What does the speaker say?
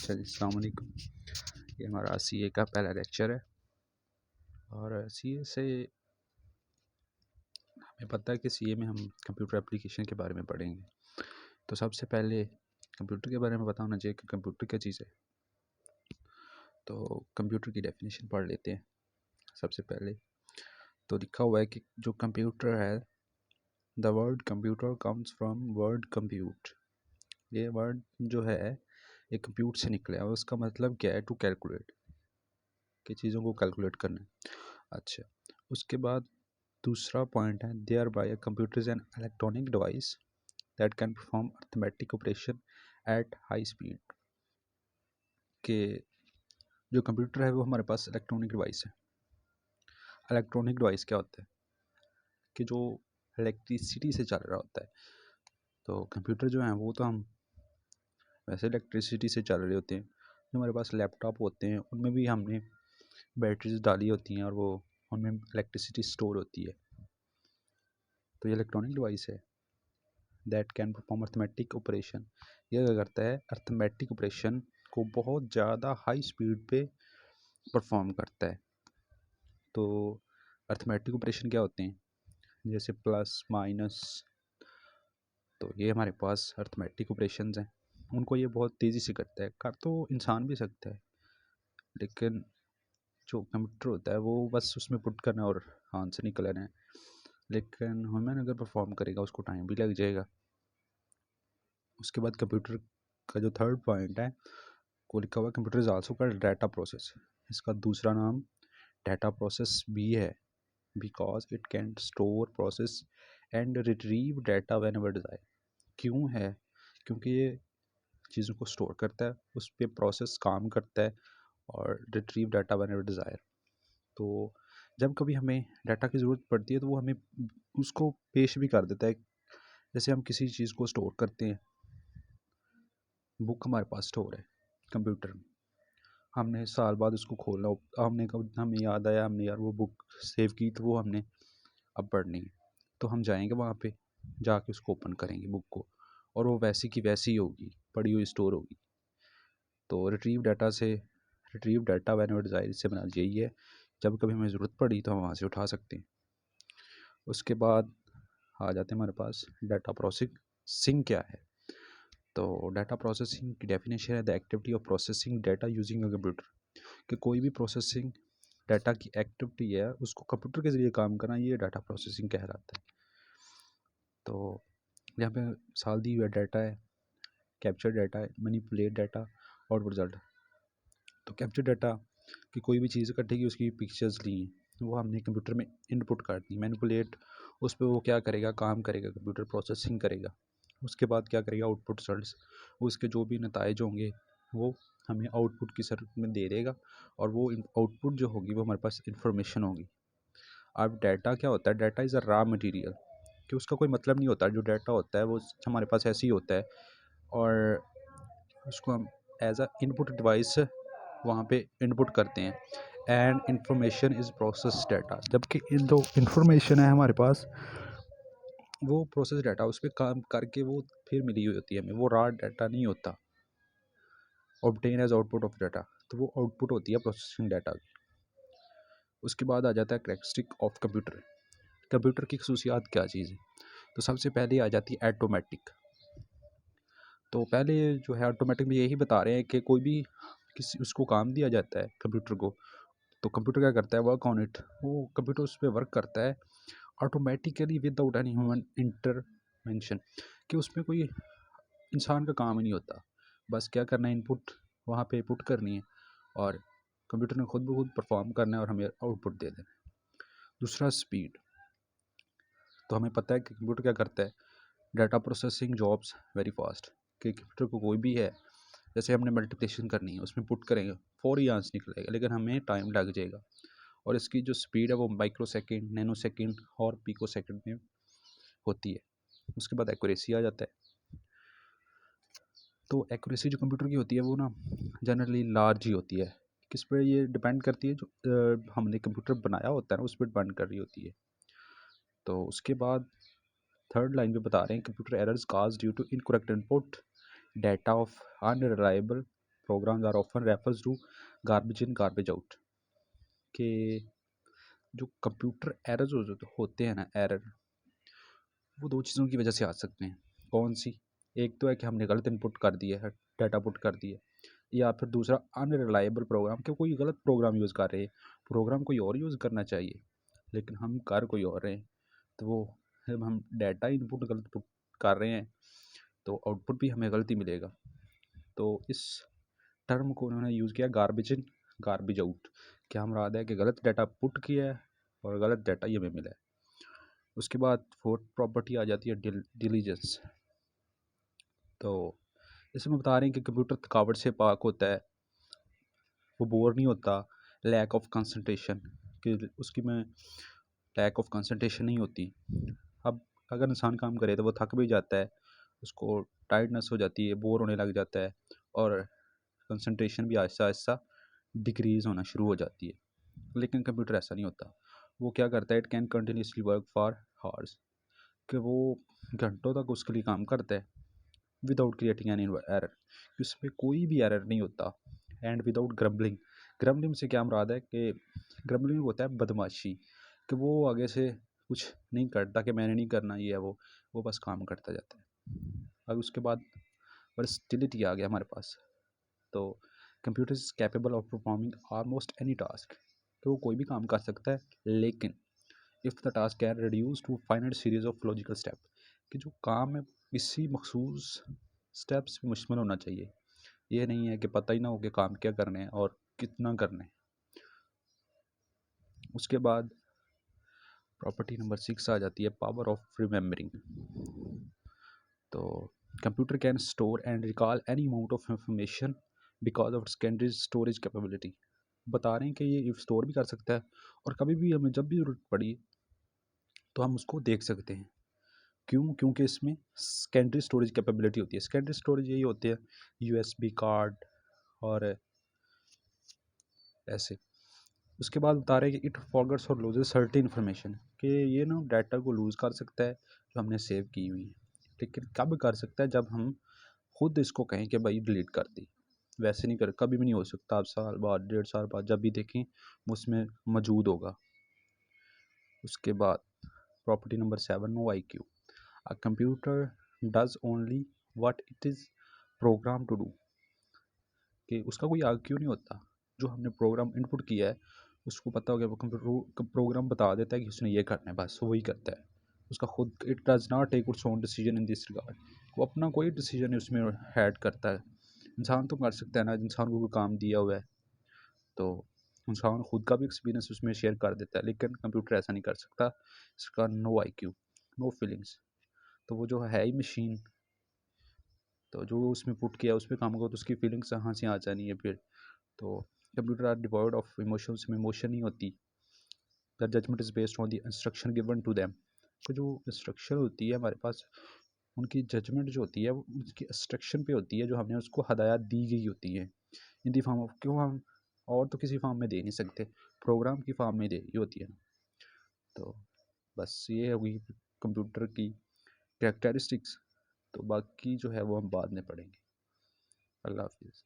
चलिए अस्सलाम वालेकुम। ये हमारा सीए का पहला लेक्चर है और सीए से हमें पता है कि सीए में हम कंप्यूटर एप्लीकेशन के बारे में पढ़ेंगे। तो सबसे पहले कंप्यूटर के बारे में पता होना चाहिए कि कंप्यूटर क्या चीज़ है। तो कंप्यूटर की डेफिनेशन पढ़ लेते हैं। सबसे पहले तो लिखा हुआ है कि जो कंप्यूटर है, the word computer comes from word compute. ये वर्ड जो है ये कंप्यूट से निकला है और उसका मतलब क्या है? टू कैलकुलेट, कि चीज़ों को कैलकुलेट करना है। अच्छा, उसके बाद दूसरा पॉइंट है, there by a computer is an electronic device that can perform arithmetic operation at high speed. के जो कंप्यूटर है वो हमारे पास इलेक्ट्रॉनिक डिवाइस है। इलेक्ट्रॉनिक डिवाइस क्या होता है? कि जो इलेक्ट्रिसिटी से चल रहा होता है। तो कंप्यूटर जो है वो तो हम वैसे इलेक्ट्रिसिटी से चल रहे होते हैं। जो हमारे पास लैपटॉप होते हैं उनमें भी हमने बैटरीज डाली होती हैं और वो उनमें इलेक्ट्रिसिटी स्टोर होती है। तो ये इलेक्ट्रॉनिक डिवाइस है that can perform arithmetic operation. यह क्या करता है? अर्थमेटिक ऑपरेशन को बहुत ज़्यादा हाई स्पीड पे परफॉर्म करता है। तो अर्थमेटिक ऑपरेशन क्या होते हैं? जैसे प्लस माइनस। तो ये हमारे पास अर्थमेटिक ऑपरेशंस हैं। उनको ये बहुत तेज़ी से करता है। कर तो इंसान भी सकता है, लेकिन जो कंप्यूटर होता है वो बस उसमें पुट करना और आंसर निकल आना है। लेकिन ह्यूमन अगर परफॉर्म करेगा उसको टाइम भी लग जाएगा। उसके बाद कंप्यूटर का जो थर्ड पॉइंट है को लिखा हुआ है, computer is also called data process. इसका दूसरा नाम डाटा प्रोसेस भी है, because it can store, process and retrieve data whenever desire. क्यों है? क्योंकि ये चीज़ों को स्टोर करता है, उस पर प्रोसेस काम करता है और retrieve data whenever desire. तो जब कभी हमें डाटा की ज़रूरत पड़ती है तो वो हमें उसको पेश भी कर देता है। जैसे हम किसी चीज़ को स्टोर करते हैं, बुक हमारे पास स्टोर है कंप्यूटर में, हमने साल बाद उसको खोलना हमने कब हमें याद आया हमने यार वो बुक सेव की तो वो हमने अब पढ़नी है। तो हम जाएंगे वहाँ पे, जाके उसको ओपन करेंगे बुक को, और वो वैसी की वैसी ही होगी, पड़ी हुई स्टोर होगी। तो retrieve data whenever desire से बना यही है, जब कभी हमें ज़रूरत पड़ी तो हम वहाँ से उठा सकते हैं। उसके बाद आ जाते हैं हमारे पास डाटा प्रोसेसिंग क्या है। तो डाटा प्रोसेसिंग की डेफिनेशन है, the activity of processing data using a computer. कि कोई भी प्रोसेसिंग डाटा की एक्टिविटी है उसको कंप्यूटर के ज़रिए काम करना, ये डाटा प्रोसेसिंग कहलाता है। तो यहाँ पे मिसाल दी हुई है, डाटा है, कैप्चर डाटा है, मैनिपुलेट डाटा, आउटपुट रिजल्ट। तो कैप्चर डाटा कि कोई भी चीज़ इकट्ठी की, उसकी पिक्चर्स ली, वो हमने कंप्यूटर में इनपुट कर दी। मैनिपुलेट, उस पर वो क्या करेगा? काम करेगा, कंप्यूटर प्रोसेसिंग करेगा। उसके बाद क्या करेगा? आउटपुट रिजल्ट्स, उसके जो भी नताइज होंगे वो हमें आउटपुट की शर्त में दे देगा, और वो आउटपुट जो होगी वो हमारे पास इंफॉर्मेशन होगी। अब डाटा क्या होता है? Data is a raw material, कि उसका कोई मतलब नहीं होता। जो डाटा होता है वो हमारे पास ऐसे ही होता है, और उसको हम एज अ इनपुट डिवाइस वहाँ पे इनपुट करते हैं। And information is process data, जबकि इन जो इंफॉर्मेशन है हमारे पास वो प्रोसेस डाटा, उस पर काम करके वो फिर मिली हुई होती है हमें, वो रॉ डाटा नहीं होता। Obtain as output of data, तो वो आउटपुट होती है प्रोसेसिंग डाटा की। उसके बाद आ जाता है कैरेक्टरिस्टिक ऑफ कंप्यूटर। कंप्यूटर की खसूसियात क्या चीज़ है? तो सबसे पहले आ जाती है ऑटोमेटिक। तो पहले जो है ऑटोमेटिक में यही बता रहे हैं कि कोई भी किसी उसको काम दिया जाता है कंप्यूटर को, तो कंप्यूटर क्या करता है? वर्क ऑन इट, वो कंप्यूटर उस पर वर्क करता है automatically without any human intervention, कि उसमें कोई इंसान का काम ही नहीं होता। बस क्या करना है? इनपुट वहाँ पे पुट करनी है और कंप्यूटर ने खुद ब खुद परफॉर्म करना है और हमें आउटपुट दे देना है। दूसरा स्पीड। तो हमें पता है कि कंप्यूटर क्या करता है? Data processing jobs very fast, कि कंप्यूटर को कोई भी है, जैसे हमने मल्टीप्लिकेशन करनी है उसमें पुट करेंगे, फौरी आंसर निकलेगा, लेकिन हमें टाइम लग जाएगा। और इसकी जो स्पीड है वो माइक्रो सेकेंड, नैनो सेकेंड और पिको सेकेंड में होती है। उसके बाद एक्यूरेसी आ जाता है। तो एक्यूरेसी जो कंप्यूटर की होती है वो ना जनरली लार्ज ही होती है। किस पे ये डिपेंड करती है? जो हमने कंप्यूटर बनाया होता है ना उस पर डिपेंड कर रही होती है। तो उसके बाद थर्ड लाइन पे बता रहे हैं, computer errors cause due to incorrect input, data of unreliable programs are often refers to garbage in garbage out, के जो कंप्यूटर एरर्स होते हैं ना, एरर, वो दो चीज़ों की वजह से आ सकते हैं। कौन सी? एक तो है कि हमने गलत इनपुट कर दिया है, डाटा पुट कर दिया, या फिर दूसरा अनरिलायबल प्रोग्राम, कि कोई गलत प्रोग्राम यूज़ कर रहे हैं, प्रोग्राम कोई और यूज़ करना चाहिए लेकिन हम कर कोई और रहे हैं। तो वो जब हम डाटा इनपुट गलत पुट कर रहे हैं तो आउटपुट भी हमें गलत ही मिलेगा। तो इस टर्म को उन्होंने यूज़ किया गार्बेज इन गार्बेज आउट। क्या मुराद है कि गलत डाटा पुट किया है और गलत डाटा ही हमें मिला है। उसके बाद फोर्थ प्रॉपर्टी आ जाती है डिलीजेंस। तो इसमें बता रहे हैं कि कंप्यूटर थकावट से पाक होता है, वो बोर नहीं होता, लैक ऑफ कंसंट्रेशन, कि उसकी में लैक ऑफ कंसंट्रेशन नहीं होती। अब अगर इंसान काम करे तो वो थक भी जाता है, उसको टायर्डनेस हो जाती है, बोर होने लग जाता है और कंसंट्रेशन भी आहिस्ता आहिस्ता डिक्रीज़ होना शुरू हो जाती है। लेकिन कंप्यूटर ऐसा नहीं होता। वो क्या करता है, it can continuously work for hours, कि वो घंटों तक उसके लिए काम करता है विदाउट क्रिएटिंग एनी एरर, उसमें कोई भी एरर नहीं होता। And without grumbling. ग्रम्बलिंग से क्या मुराद है कि ग्रम्बलिंग होता है बदमाशी, कि वो आगे से कुछ नहीं करता कि मैंने नहीं करना ये है वो बस काम करता जाता है। अब उसके बाद वर्सटिलिटी आ गया हमारे पास। तो computer is capable of performing almost any task, तो वो कोई भी काम कर सकता है, लेकिन if the task can reduce to finite series of logical step, कि जो काम है इसी मखसूस स्टेप्स पे मुश्तमिल होना चाहिए। ये नहीं है कि पता ही ना हो कि काम क्या करने हैं और कितना करना है। उसके बाद प्रॉपर्टी नंबर 6 आ जाती है पावर ऑफ रिमेम्बरिंग। तो computer can store and recall any amount of information because of secondary storage capability. बता रहे हैं कि ये स्टोर भी कर सकता है और कभी भी हमें जब भी ज़रूरत पड़ी तो हम उसको देख सकते हैं। क्यों? क्योंकि इसमें सेकेंडरी स्टोरेज कैपेबिलिटी होती है। सेकेंडरी स्टोरेज यही होती है यूएसबी कार्ड और ऐसे। उसके बाद बता रहे हैं कि इट फॉरगेट्स और लूजेस सर्टेन इन्फॉर्मेशन, कि ये ना डाटा को लूज़ कर सकता है जो हमने सेव की हुई है, लेकिन कब कर सकता है? जब हम खुद इसको कहें कि भाई डिलीट कर दी। वैसे नहीं कर, कभी भी नहीं हो सकता। आप साल बाद, 1.5 साल बाद जब भी देखें वो उसमें मौजूद होगा। उसके बाद property number 7, no I Q. A computer does only what it is program to do, कि उसका कोई आई क्यू नहीं होता। जो हमने प्रोग्राम इनपुट किया है उसको पता हो गया, वो कंप्यूटर प्रोग्राम बता देता है कि उसने ये करना है, बस वही करता है। उसका खुद it does not take its own decision in this regard, वो अपना कोई डिसीजन उसमें ऐड करता है। इंसान तो कर सकता है ना, इंसान को कोई काम दिया हुआ है तो इंसान खुद का भी एक्सपीरियंस उसमें शेयर कर देता है, लेकिन कंप्यूटर ऐसा नहीं कर सकता। इसका no I Q, no feelings. तो वो जो है ही मशीन, तो जो उसमें पुट किया उस पर काम होगा तो उसकी फीलिंग्स कहाँ से आ जानी है फिर। तो computer are devoid of emotions, में इमोशन नहीं होती। The judgement is based on the instruction given to them, तो जो इंस्ट्रक्शन होती है हमारे पास, उनकी जजमेंट जो होती है वो उसकी इंस्ट्रक्शन पे होती है, जो हमने उसको हदायत दी गई होती है इन दी फॉर्म ऑफ, क्यों हम और तो किसी फॉर्म में दे नहीं सकते, प्रोग्राम की फॉर्म में दे रही होती है। तो बस ये होगी कंप्यूटर की कैरेक्टरिस्टिक्स। तो बाकी जो है वो हम बाद में पढ़ेंगे। अल्लाह हाफिज़।